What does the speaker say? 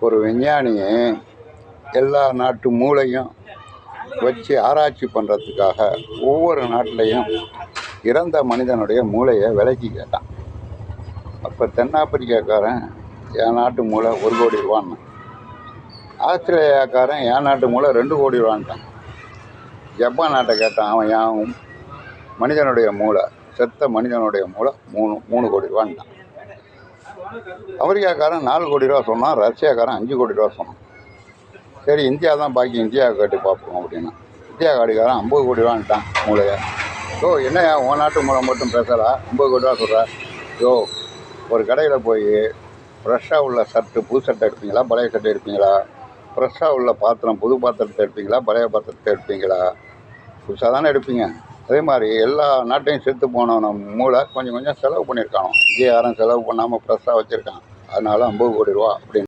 ஒரு விஞ்ஞானி எல்லா நாட்டு மூளையும் வச்சு ஆராய்ச்சி பண்ணுறதுக்காக ஒவ்வொரு நாட்டிலையும் இறந்த மனிதனுடைய மூளையை விலைக்கு கேட்டான். அப்போ தென்னாப்பிரிக்காக்காரன் என் நாட்டு மூளை 1 கோடி ரூபான்னு, ஆஸ்திரேலியாக்காரன் என் நாட்டு மூளை 2 கோடி ரூபான்ட்டான். ஜப்பான் நாட்டை கேட்டான், அவன் என் மனிதனுடைய மூளை, செத்த மனிதனுடைய மூளை 3 கோடி ரூபான்ட்டான். அமெரிக்காக்காரன் 4 கோடி ரூபா சொன்னான், ரஷ்யாக்காரன் 5 கோடி ரூபா சொன்னான். சரி, இந்தியா தான் பாக்கி, இந்தியாவை கேட்டு பார்ப்போம் அப்படின்னா இந்தியா காடிக்காரன் 50 கோடி ரூபான்ட்டான் மூளையை. யோ, என்னையா உன் நாட்டு மூளை மட்டும் பேசலா, 50 கோடி ரூபா சொல்கிற? யோ, ஒரு கடையில் போய் ஃப்ரெஷ்ஷாக உள்ள ஷர்ட்டு, புது சட்டை எடுப்பீங்களா, பழைய சட்டை எடுப்பீங்களா? ஃப்ரெஷ்ஷாக உள்ள பாத்திரம், புது பாத்திரத்தை எடுப்பீங்களா, பழைய பாத்திரத்தை எடுப்பீங்களா? புதுசாக தானே எடுப்பீங்க. அதே மாதிரி எல்லா நாட்டையும் செத்து போனவன மூளை கொஞ்சம் கொஞ்சம் செலவு பண்ணியிருக்கானோ, இங்கே யாரும் செலவு பண்ணாமல் ஃப்ரெஷ்ஷாக வச்சுருக்கான். அதனால 50 கோடி ரூபா அப்படின்னு